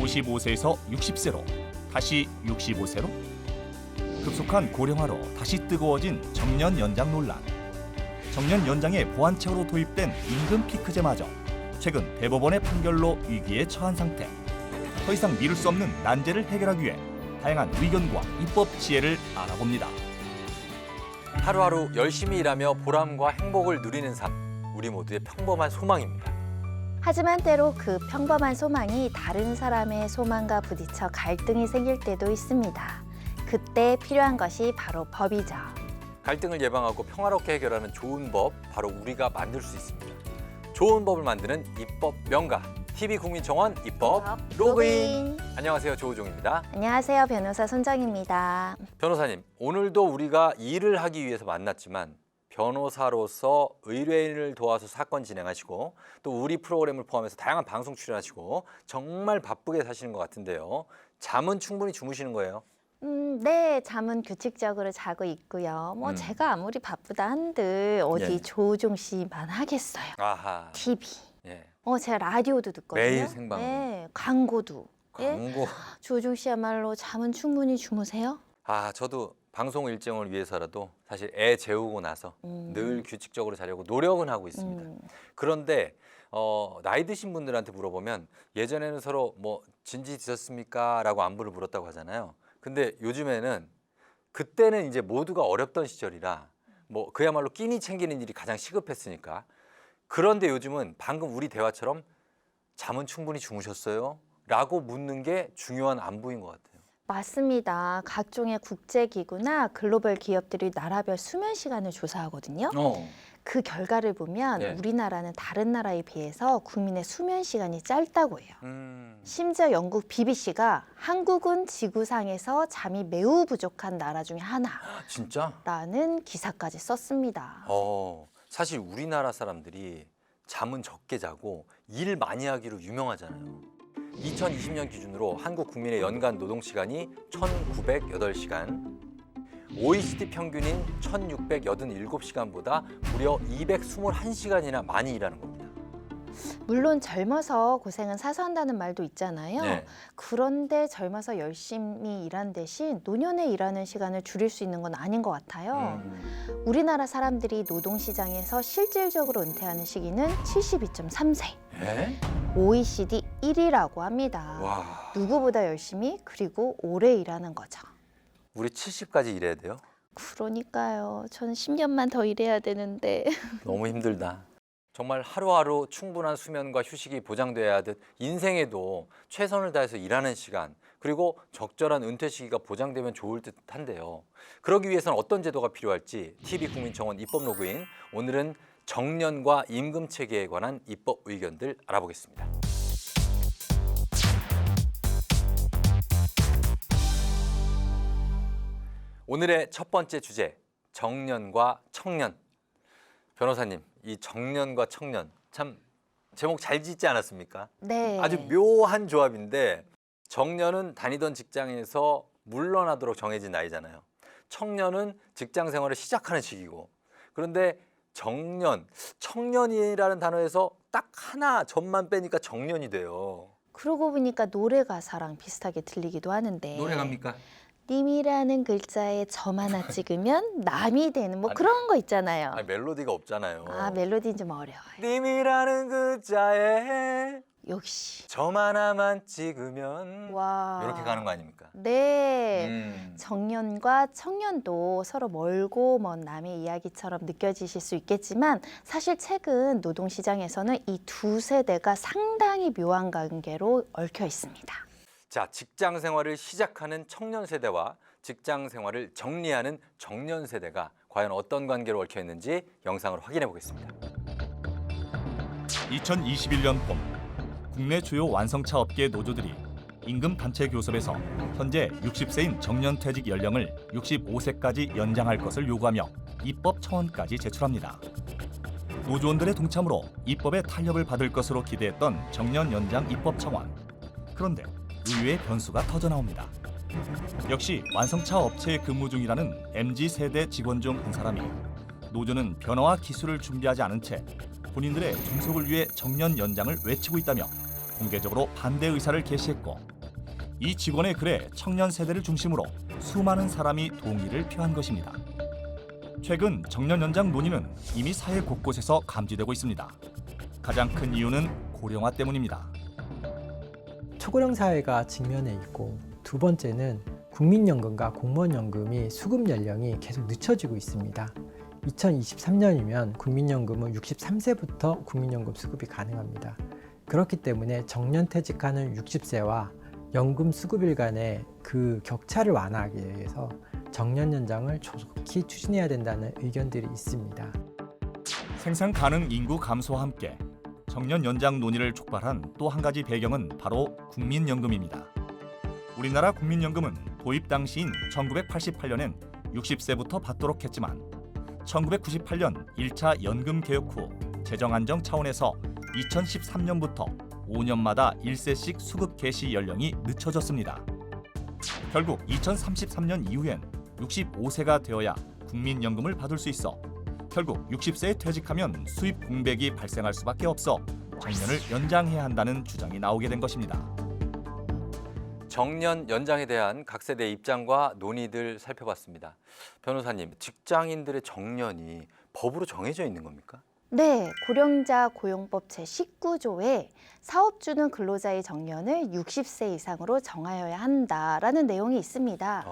55세에서 60세로, 다시 65세로? 급속한 고령화로 다시 뜨거워진 정년 연장 논란. 정년 연장의 보완책으로 도입된 임금 피크제마저 최근 대법원의 판결로 위기에 처한 상태. 더 이상 미룰 수 없는 난제를 해결하기 위해 다양한 의견과 입법 지혜를 알아봅니다. 하루하루 열심히 일하며 보람과 행복을 누리는 삶, 우리 모두의 평범한 소망입니다. 하지만 때로 그 평범한 소망이 다른 사람의 소망과 부딪혀 갈등이 생길 때도 있습니다. 그때 필요한 것이 바로 법이죠. 갈등을 예방하고 평화롭게 해결하는 좋은 법, 바로 우리가 만들 수 있습니다. 좋은 법을 만드는 입법 명가, TV국민청원 입법 로그인. 안녕하세요, 조우종입니다. 안녕하세요, 변호사 손정입니다. 변호사님, 오늘도 우리가 일을 하기 위해서 만났지만 변호사로서 의뢰인을 도와서 사건 진행하시고 또 우리 프로그램을 포함해서 다양한 방송 출연하시고 정말 바쁘게 사시는 것 같은데요. 잠은 충분히 주무시는 거예요? 네, 잠은 규칙적으로 자고 있고요. 제가 아무리 바쁘다 한들 어디 예. 조우종 씨만 하겠어요. 아하. TV. 예. 제가 라디오도 듣거든요. 매일 생방송. 네, 광고도. 예? 광고. 조우종 씨야말로 잠은 충분히 주무세요? 저도 방송 일정을 위해서라도 사실 애 재우고 나서 늘 규칙적으로 자려고 노력은 하고 있습니다. 그런데 나이 드신 분들한테 물어보면 예전에는 서로 뭐 진지 드셨습니까? 라고 안부를 물었다고 하잖아요. 근데 요즘에는 그때는 이제 모두가 어렵던 시절이라 뭐 그야말로 끼니 챙기는 일이 가장 시급했으니까. 그런데 요즘은 방금 우리 대화처럼 잠은 충분히 주무셨어요? 라고 묻는 게 중요한 안부인 것 같아요. 맞습니다. 각종의 국제기구나 글로벌 기업들이 나라별 수면 시간을 조사하거든요. 그 결과를 보면 네. 우리나라는 다른 나라에 비해서 국민의 수면 시간이 짧다고 해요. 심지어 영국 BBC가 한국은 지구상에서 잠이 매우 부족한 나라 중에 진짜? 하나라는 기사까지 썼습니다. 사실 우리나라 사람들이 잠은 적게 자고 일 많이 하기로 유명하잖아요. 2020년 기준으로 한국 국민의 연간 노동시간이 1,908시간, OECD 평균인 1,687시간보다 무려 221시간이나 많이 일하는 겁니다. 물론 젊어서 고생은 사서 한다는 말도 있잖아요. 네. 그런데 젊어서 열심히 일한 대신 노년에 일하는 시간을 줄일 수 있는 건 아닌 것 같아요. 우리나라 사람들이 노동시장에서 실질적으로 은퇴하는 시기는 72.3세. 에? OECD 1위라고 합니다. 와, 누구보다 열심히 그리고 오래 일하는 거죠. 우리 70까지 일해야 돼요? 그러니까요. 저는 10년만 더 일해야 되는데. 너무 힘들다. 정말 하루하루 충분한 수면과 휴식이 보장돼야 하듯 인생에도 최선을 다해서 일하는 시간, 그리고 적절한 은퇴 시기가 보장되면 좋을 듯한데요. 그러기 위해서는 어떤 제도가 필요할지 TV국민청원 입법 로그인, 오늘은 정년과 임금 체계에 관한 입법 의견들 알아보겠습니다. 오늘의 첫 번째 주제, 정년과 청년. 변호사님, 이 정년과 청년 참 제목 잘 짓지 않았습니까? 네. 아주 묘한 조합인데 정년은 다니던 직장에서 물러나도록 정해진 나이잖아요. 청년은 직장 생활을 시작하는 시기고, 그런데 정년, 청년이라는 단어에서 딱 하나 점만 빼니까 정년이 돼요. 그러고 보니까 노래 가사랑 비슷하게 들리기도 하는데. 노래 갑니까? 님이라는 글자에 점 하나 찍으면 남이 되는 뭐 아니, 그런 거 있잖아요. 아니, 멜로디가 없잖아요. 멜로디는 좀 어려워요. 님이라는 글자에 역시. 점 하나만 찍으면 와. 이렇게 가는 거 아닙니까? 네. 정년과 청년도 서로 멀고 먼 남의 이야기처럼 느껴지실 수 있겠지만 사실 최근 노동시장에서는 이 두 세대가 상당히 묘한 관계로 얽혀 있습니다. 자, 직장 생활을 시작하는 청년 세대와 직장 생활을 정리하는 정년 세대가 과연 어떤 관계로 얽혀 있는지 영상으로 확인해 보겠습니다. 2021년 봄, 국내 주요 완성차 업계 노조들이 임금 단체 교섭에서 현재 60세인 정년 퇴직 연령을 65세까지 연장할 것을 요구하며 입법 청원까지 제출합니다. 노조원들의 동참으로 입법에 탄력을 받을 것으로 기대했던 정년 연장 입법 청원. 그런데 의외의 변수가 터져나옵니다. 역시 완성차 업체에 근무 중이라는 MZ세대 직원 중 한 사람이 노조는 변화와 기술을 준비하지 않은 채 본인들의 종속을 위해 정년 연장을 외치고 있다며 공개적으로 반대 의사를 게시했고 이 직원의 글에 청년 세대를 중심으로 수많은 사람이 동의를 표한 것입니다. 최근 정년 연장 논의는 이미 사회 곳곳에서 감지되고 있습니다. 가장 큰 이유는 고령화 때문입니다. 초고령 사회가 직면해 있고 두 번째는 국민연금과 공무원연금이 수급 연령이 계속 늦춰지고 있습니다. 2023년이면 국민연금은 63세부터 국민연금 수급이 가능합니다. 그렇기 때문에 정년퇴직하는 60세와 연금 수급일 간의 그 격차를 완화하기 위해서 정년 연장을 조속히 추진해야 된다는 의견들이 있습니다. 생산 가능 인구 감소와 함께 정년 연장 논의를 촉발한 또 한 가지 배경은 바로 국민연금입니다. 우리나라 국민연금은 도입 당시인 1988년엔 60세부터 받도록 했지만 1998년 1차 연금 개혁 후 재정 안정 차원에서 2013년부터 5년마다 1세씩 수급 개시 연령이 늦춰졌습니다. 결국 2033년 이후엔 65세가 되어야 국민연금을 받을 수 있어 결국 60세에 퇴직하면 수입 공백이 발생할 수밖에 없어 정년을 연장해야 한다는 주장이 나오게 된 것입니다. 정년 연장에 대한 각 세대의 입장과 논의들 살펴봤습니다. 변호사님, 직장인들의 정년이 법으로 정해져 있는 겁니까? 네, 고령자 고용법 제19조에 사업주는 근로자의 정년을 60세 이상으로 정하여야 한다라는 내용이 있습니다.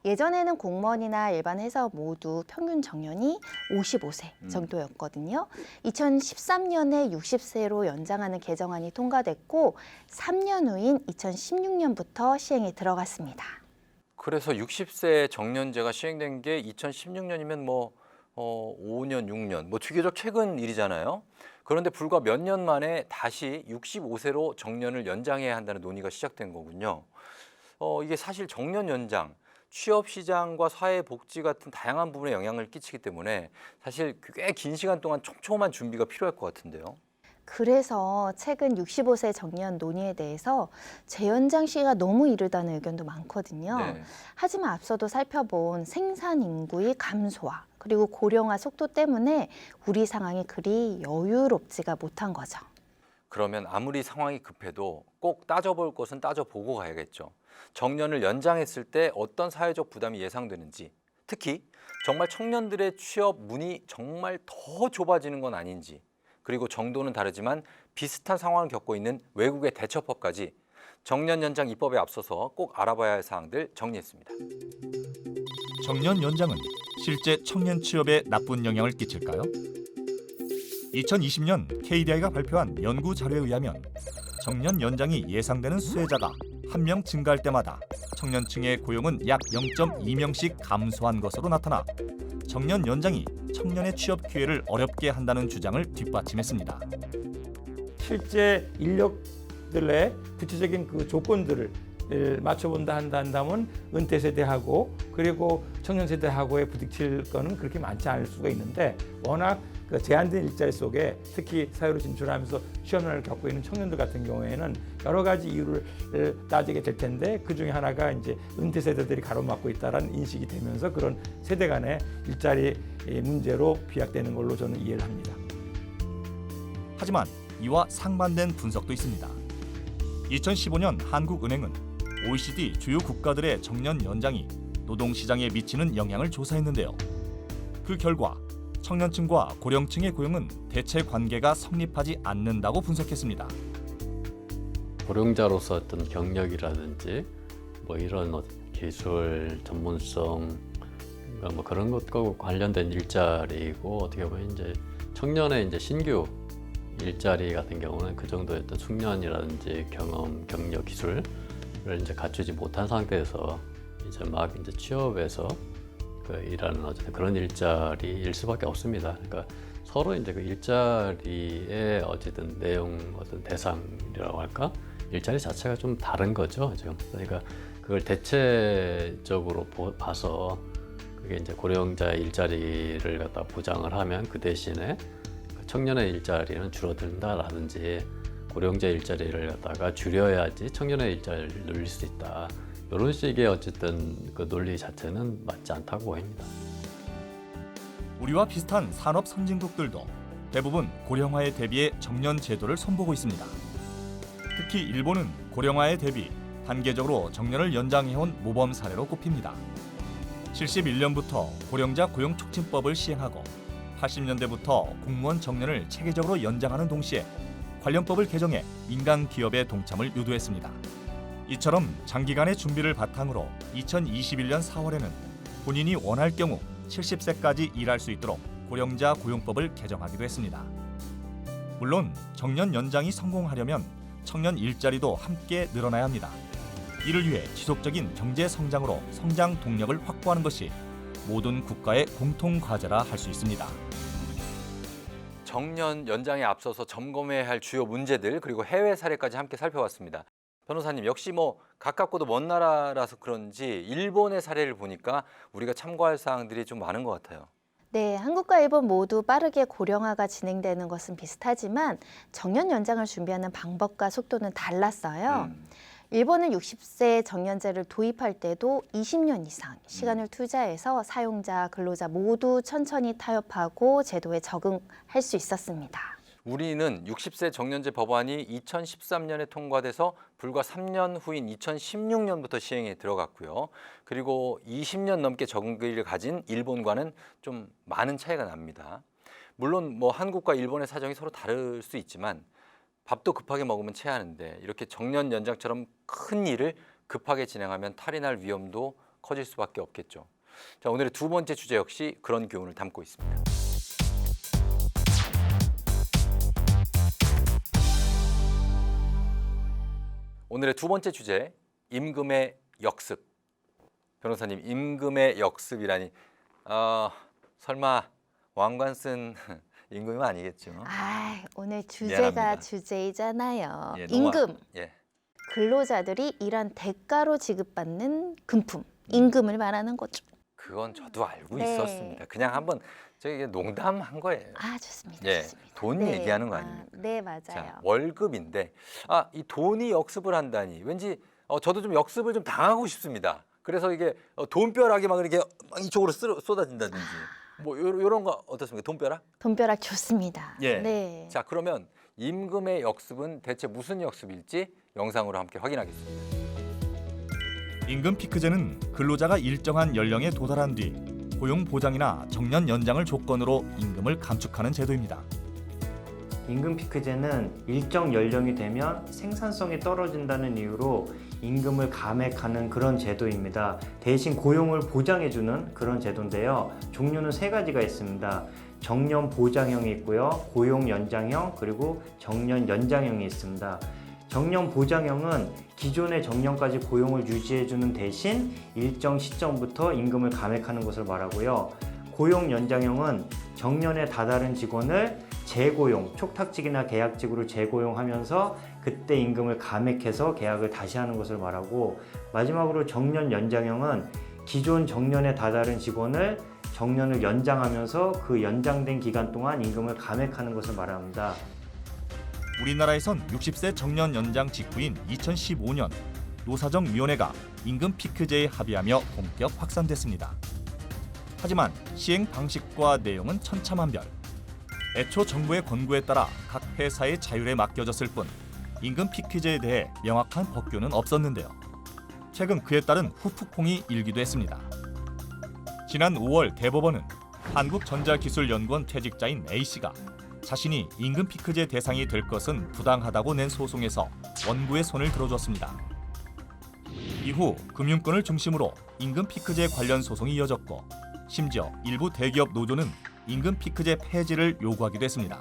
예전에는 공무원이나 일반 회사 모두 평균 정년이 55세 정도였거든요. 2013년에 60세로 연장하는 개정안이 통과됐고 3년 후인 2016년부터 시행에 들어갔습니다. 그래서 60세 정년제가 시행된 게 2016년이면 5년, 6년, 비교적 최근 일이잖아요. 그런데 불과 몇 년 만에 다시 65세로 정년을 연장해야 한다는 논의가 시작된 거군요. 이게 사실 정년 연장, 취업 시장과 사회복지 같은 다양한 부분에 영향을 끼치기 때문에 사실 꽤 긴 시간 동안 촘촘한 준비가 필요할 것 같은데요. 그래서 최근 65세 정년 논의에 대해서 재연장 시기가 너무 이르다는 의견도 많거든요. 네. 하지만 앞서도 살펴본 생산 인구의 감소와 그리고 고령화 속도 때문에 우리 상황이 그리 여유롭지가 못한 거죠. 그러면 아무리 상황이 급해도 꼭 따져볼 것은 따져보고 가야겠죠. 정년을 연장했을 때 어떤 사회적 부담이 예상되는지, 특히 정말 청년들의 취업 문이 정말 더 좁아지는 건 아닌지, 그리고 정도는 다르지만 비슷한 상황을 겪고 있는 외국의 대처법까지 정년 연장 입법에 앞서서 꼭 알아봐야 할 사항들 정리했습니다. 정년 연장은 실제 청년 취업에 나쁜 영향을 끼칠까요? 2020년 KDI가 발표한 연구 자료에 의하면 정년 연장이 예상되는 수혜자가 한 명 증가할 때마다 청년층의 고용은 약 0.2명씩 감소한 것으로 나타나 정년 연장이 청년의 취업 기회를 어렵게 한다는 주장을 뒷받침했습니다. 실제 인력들의 구체적인 그 조건들을 맞춰본다 한다면 은퇴 세대하고 그리고 청년 세대하고의 부딪힐 거는 그렇게 많지 않을 수가 있는데 워낙 그 제한된 일자리 속에 특히 사회로 진출하면서 시험난을 겪고 있는 청년들 같은 경우에는 여러 가지 이유를 따지게 될 텐데 그 중에 하나가 이제 은퇴 세대들이 가로막고 있다는 인식이 되면서 그런 세대 간의 일자리 문제로 비약되는 걸로 저는 이해를 합니다. 하지만 이와 상반된 분석도 있습니다. 2015년 한국은행은 OECD 주요 국가들의 정년 연장이 노동시장에 미치는 영향을 조사했는데요. 그 결과 청년층과 고령층의 고용은 대체 관계가 성립하지 않는다고 분석했습니다. 고령자로서 어떤 경력이라든지 이런 기술 전문성 그런 것과 관련된 일자리이고 어떻게 보면 이제 청년의 이제 신규 일자리 같은 경우는 그 정도의 어떤 숙련이라든지 경험, 경력, 기술을 이제 갖추지 못한 상태에서 이제 막 이제 취업해서 일하는 어쨌든 그런 일자리일 수밖에 없습니다. 그러니까 서로 이제 그 일자리의 어쨌든 내용, 어떤 대상이라고 할까, 일자리 자체가 좀 다른 거죠, 지금. 그러니까 그걸 대체적으로 봐서 그게 이제 고령자 일자리를 갖다 보장을 하면 그 대신에 청년의 일자리는 줄어든다라든지 고령자 일자리를 갖다가 줄여야지 청년의 일자리를 늘릴 수 있다. 이런 식의 어쨌든 그 논리 자체는 맞지 않다고 보입니다. 우리와 비슷한 산업 선진국들도 대부분 고령화에 대비해 정년 제도를 손보고 있습니다. 특히 일본은 고령화에 대비 단계적으로 정년을 연장해온 모범 사례로 꼽힙니다. 71년부터 고령자 고용 촉진법을 시행하고 80년대부터 공무원 정년을 체계적으로 연장하는 동시에 관련법을 개정해 민간 기업의 동참을 유도했습니다. 이처럼 장기간의 준비를 바탕으로 2021년 4월에는 본인이 원할 경우 70세까지 일할 수 있도록 고령자 고용법을 개정하기도 했습니다. 물론 정년 연장이 성공하려면 청년 일자리도 함께 늘어나야 합니다. 이를 위해 지속적인 경제 성장으로 성장 동력을 확보하는 것이 모든 국가의 공통 과제라 할 수 있습니다. 정년 연장에 앞서서 점검해야 할 주요 문제들 그리고 해외 사례까지 함께 살펴봤습니다. 변호사님 역시 뭐 가깝고도 먼 나라라서 그런지 일본의 사례를 보니까 우리가 참고할 사항들이 좀 많은 것 같아요. 네, 한국과 일본 모두 빠르게 고령화가 진행되는 것은 비슷하지만 정년 연장을 준비하는 방법과 속도는 달랐어요. 일본은 60세 정년제를 도입할 때도 20년 이상 시간을 투자해서 사용자, 근로자 모두 천천히 타협하고 제도에 적응할 수 있었습니다. 우리는 60세 정년제 법안이 2013년에 통과돼서 불과 3년 후인 2016년부터 시행에 들어갔고요. 그리고 20년 넘게 적응기를 가진 일본과는 좀 많은 차이가 납니다. 물론 뭐 한국과 일본의 사정이 서로 다를 수 있지만 밥도 급하게 먹으면 체하는데 이렇게 정년 연장처럼 큰 일을 급하게 진행하면 탈이 날 위험도 커질 수밖에 없겠죠. 자, 오늘의 두 번째 주제 역시 그런 교훈을 담고 있습니다. 오늘의 두 번째 주제, 임금의 역습. 변호사님, 임금의 역습이라니 설마 왕관 쓴 임금은 아니겠죠? 아, 오늘 주제가 미안합니다. 주제이잖아요. 예, 임금, 예. 근로자들이 일한 대가로 지급받는 금품, 임금을 말하는 거죠. 그건 저도 알고 네. 있었습니다. 그냥 한번 저기 농담한 거예요. 아, 좋습니다. 예, 좋습니다. 돈 얘기하는 거 아닙니까? 네, 맞아요. 자, 월급인데 이 돈이 역습을 한다니 왠지 저도 좀 역습을 좀 당하고 싶습니다. 그래서 이게 돈벼락이 막 이렇게 막 이쪽으로 쏟아진다든지 뭐 이런 거 어떻습니까? 돈벼락? 돈벼락 좋습니다. 예. 네. 자, 그러면 임금의 역습은 대체 무슨 역습일지 영상으로 함께 확인하겠습니다. 임금 피크제는 근로자가 일정한 연령에 도달한 뒤 고용 보장이나 정년 연장을 조건으로 임금을 감축하는 제도입니다. 임금 피크제는 일정 연령이 되면 생산성이 떨어진다는 이유로 임금을 감액하는 그런 제도입니다. 대신 고용을 보장해주는 그런 제도인데요. 종류는 세 가지가 있습니다. 정년 보장형이 있고요. 고용 연장형 그리고 정년 연장형이 있습니다. 정년 보장형은 기존의 정년까지 고용을 유지해주는 대신 일정 시점부터 임금을 감액하는 것을 말하고요. 고용 연장형은 정년에 다다른 직원을 재고용, 촉탁직이나 계약직으로 재고용하면서 그때 임금을 감액해서 계약을 다시 하는 것을 말하고, 마지막으로 정년 연장형은 기존 정년에 다다른 직원을 정년을 연장하면서 그 연장된 기간 동안 임금을 감액하는 것을 말합니다. 우리나라에선 60세 정년 연장 직후인 2015년 노사정위원회가 임금 피크제에 합의하며 본격 확산됐습니다. 하지만 시행 방식과 내용은 천차만별. 애초 정부의 권고에 따라 각 회사의 자율에 맡겨졌을 뿐 임금 피크제에 대해 명확한 법규는 없었는데요. 최근 그에 따른 후폭풍이 일기도 했습니다. 지난 5월 대법원은 한국전자기술연구원 퇴직자인 A씨가 자신이 임금 피크제 대상이 될 것은 부당하다고 낸 소송에서 원고의 손을 들어줬습니다. 이후 금융권을 중심으로 임금 피크제 관련 소송이 이어졌고 심지어 일부 대기업 노조는 임금 피크제 폐지를 요구하기도 했습니다.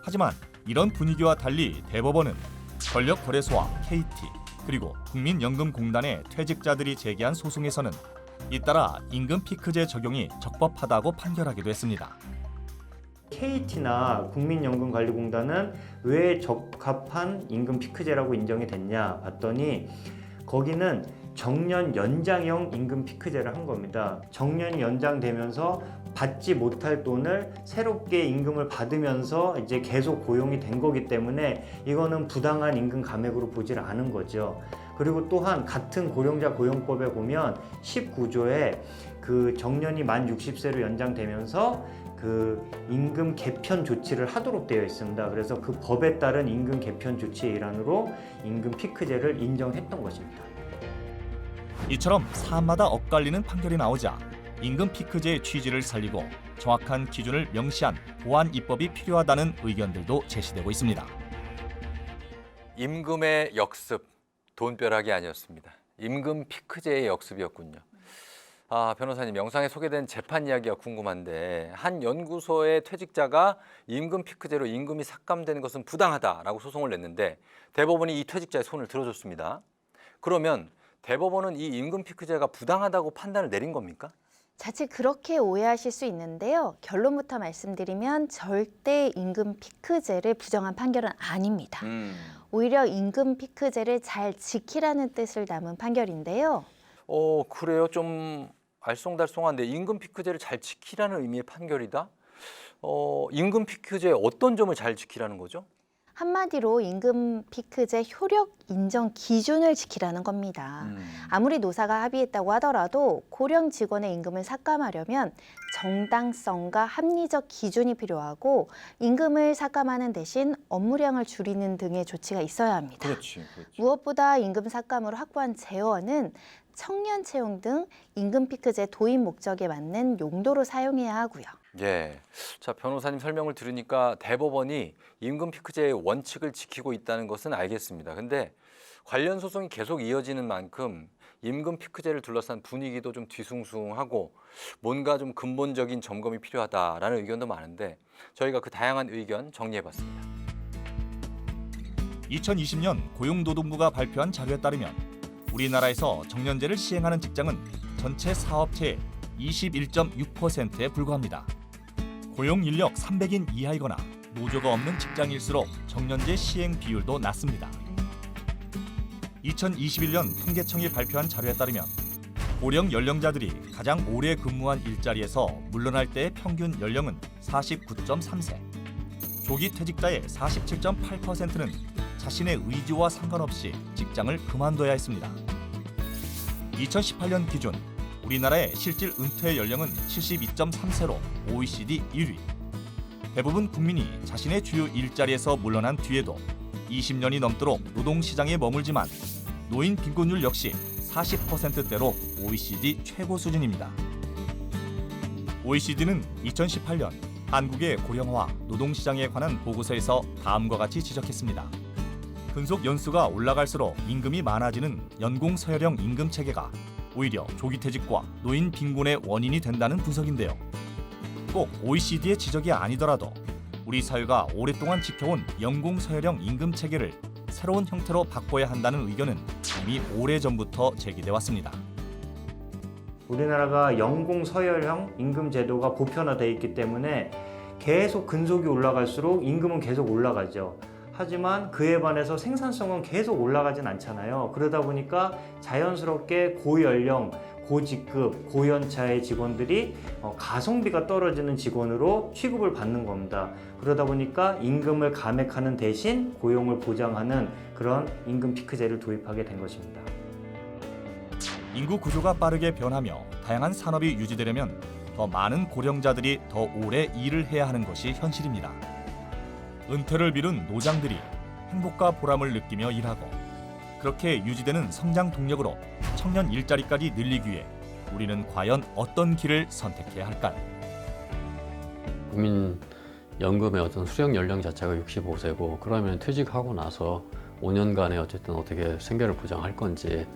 하지만 이런 분위기와 달리 대법원은 권력거래소와 KT 그리고 국민연금공단의 퇴직자들이 제기한 소송에서는 잇따라 임금 피크제 적용이 적법하다고 판결하기도 했습니다. KT나 국민연금관리공단은 왜 적합한 임금 피크제라고 인정이 됐냐 봤더니 거기는 정년 연장형 임금 피크제를 한 겁니다. 정년 연장되면서 받지 못할 돈을 새롭게 임금을 받으면서 이제 계속 고용이 된 거기 때문에 이거는 부당한 임금 감액으로 보질 않은 거죠. 그리고 또한 같은 고령자 고용법에 보면 19조에 그 정년이 만 60세로 연장되면서 그 임금 개편 조치를 하도록 되어 있습니다. 그래서 그 법에 따른 임금 개편 조치의 일환으로 임금 피크제를 인정했던 것입니다. 이처럼 사안마다 엇갈리는 판결이 나오자 임금 피크제의 취지를 살리고 정확한 기준을 명시한 보완 입법이 필요하다는 의견들도 제시되고 있습니다. 임금의 역습, 돈벼락이 아니었습니다. 임금 피크제의 역습이었군요. 변호사님, 영상에 소개된 재판 이야기가 궁금한데 한 연구소의 퇴직자가 임금 피크제로 임금이 삭감되는 것은 부당하다라고 소송을 냈는데 대법원이 이 퇴직자의 손을 들어줬습니다. 그러면 대법원은 이 임금 피크제가 부당하다고 판단을 내린 겁니까? 자칫 그렇게 오해하실 수 있는데요. 결론부터 말씀드리면 절대 임금 피크제를 부정한 판결은 아닙니다. 오히려 임금 피크제를 잘 지키라는 뜻을 담은 판결인데요. 그래요. 좀 알쏭달쏭한데 임금 피크제를 잘 지키라는 의미의 판결이다? 임금 피크제의 어떤 점을 잘 지키라는 거죠? 한마디로 임금 피크제 효력 인정 기준을 지키라는 겁니다. 아무리 노사가 합의했다고 하더라도 고령 직원의 임금을 삭감하려면 정당성과 합리적 기준이 필요하고 임금을 삭감하는 대신 업무량을 줄이는 등의 조치가 있어야 합니다. 그렇지. 무엇보다 임금 삭감으로 확보한 재원은 청년 채용 등 임금 피크제 도입 목적에 맞는 용도로 사용해야 하고요. 예. 자, 변호사님 설명을 들으니까 대법원이 임금 피크제의 원칙을 지키고 있다는 것은 알겠습니다. 근데 관련 소송이 계속 이어지는 만큼 임금 피크제를 둘러싼 분위기도 좀 뒤숭숭하고 뭔가 좀 근본적인 점검이 필요하다라는 의견도 많은데 저희가 그 다양한 의견 정리해봤습니다. 2020년 고용노동부가 발표한 자료에 따르면 우리나라에서 정년제를 시행하는 직장은 전체 사업체의 21.6%에 불과합니다. 고용 인력 300인 이하이거나 노조가 없는 직장일수록 정년제 시행 비율도 낮습니다. 2021년 통계청이 발표한 자료에 따르면 고령 연령자들이 가장 오래 근무한 일자리에서 물러날 때의 평균 연령은 49.3세, 조기 퇴직자의 47.8%는 자신의 의지와 상관없이 직장을 그만둬야 했습니다. 2018년 기준 우리나라의 실질 은퇴 연령은 72.3세로 OECD 1위. 대부분 국민이 자신의 주요 일자리에서 물러난 뒤에도 20년이 넘도록 노동시장에 머물지만 노인 빈곤율 역시 40%대로 OECD 최고 수준입니다. OECD는 2018년 한국의 고령화 노동시장에 관한 보고서에서 다음과 같이 지적했습니다. 근속 연수가 올라갈수록 임금이 많아지는 연공서열형 임금 체계가 오히려 조기퇴직과 노인 빈곤의 원인이 된다는 분석인데요. 꼭 OECD의 지적이 아니더라도 우리 사회가 오랫동안 지켜온 연공서열형 임금 체계를 새로운 형태로 바꿔야 한다는 의견은 이미 오래전부터 제기돼 왔습니다. 우리나라가 연공서열형 임금 제도가 보편화되어 있기 때문에 계속 근속이 올라갈수록 임금은 계속 올라가죠. 하지만 그에 반해서 생산성은 계속 올라가진 않잖아요. 그러다 보니까 자연스럽게 고연령, 고직급, 고연차의 직원들이 가성비가 떨어지는 직원으로 취급을 받는 겁니다. 그러다 보니까 임금을 감액하는 대신 고용을 보장하는 그런 임금 피크제를 도입하게 된 것입니다. 인구 구조가 빠르게 변하며 다양한 산업이 유지되려면 더 많은 고령자들이 더 오래 일을 해야 하는 것이 현실입니다. 은퇴를 미룬 노장들이 행복과 보람을 느끼며 일하고 그렇게 유지되는 성장 동력으로 청년 일자리까지 늘리기 위해 우리는 과연 어떤 길을 선택해야 할까요? 국민연금의 어떤 수령 연령 자체가 65세고 그러면 퇴직하고 나서 5년간의 어쨌든 어떻게 생계를 보장할 건지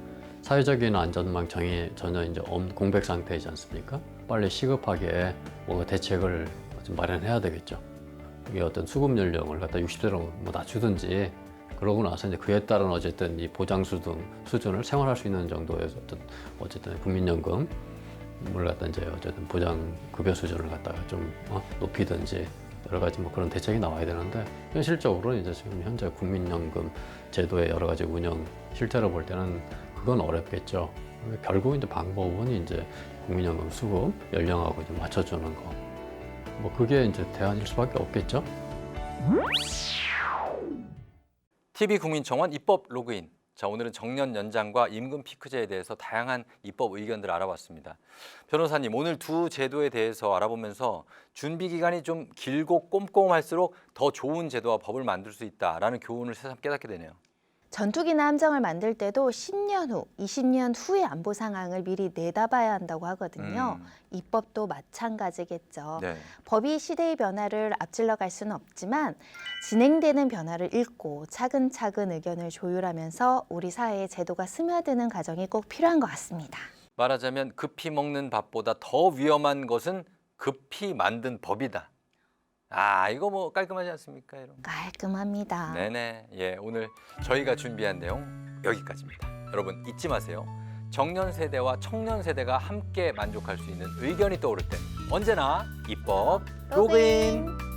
사회적인 안전망 전혀 이제 공백 상태이지 않습니까? 빨리 시급하게 뭔가 대책을 좀 마련해야 되겠죠. 이게 어떤 수급 연령을 갖다 60세로 뭐 낮추든지 그러고 나서 이제 그에 따른 어쨌든 이 보장 수준을 생활할 수 있는 정도의 어쨌든 국민연금을 갖다 이제 어쨌든 보장 급여 수준을 갖다가 좀 높이든지 여러 가지 뭐 그런 대책이 나와야 되는데 현실적으로 이제 지금 현재 국민연금 제도의 여러 가지 운영 실태로 볼 때는 그건 어렵겠죠. 결국 이제 방법은 이제 국민연금 수급 연령하고 좀 맞춰주는 거. 뭐 그게 이제 대안일 수밖에 없겠죠. TV국민청원 입법 로그인. 자, 오늘은 정년 연장과 임금 피크제에 대해서 다양한 입법 의견들을 알아봤습니다. 변호사님, 오늘 두 제도에 대해서 알아보면서 준비 기간이 좀 길고 꼼꼼할수록 더 좋은 제도와 법을 만들 수 있다라는 교훈을 새삼 깨닫게 되네요. 전투기나 함정을 만들 때도 10년 후, 20년 후의 안보 상황을 미리 내다봐야 한다고 하거든요. 입법도 마찬가지겠죠. 네. 법이 시대의 변화를 앞질러 갈 수는 없지만 진행되는 변화를 읽고 차근차근 의견을 조율하면서 우리 사회의 제도가 스며드는 과정이 꼭 필요한 것 같습니다. 말하자면 급히 먹는 밥보다 더 위험한 것은 급히 만든 법이다. 아, 이거 뭐 깔끔하지 않습니까, 여러분? 깔끔합니다. 네네. 예, 오늘 저희가 준비한 내용 여기까지입니다. 여러분 잊지 마세요. 정년 세대와 청년 세대가 함께 만족할 수 있는 의견이 떠오를 땐 언제나 입법 로그인.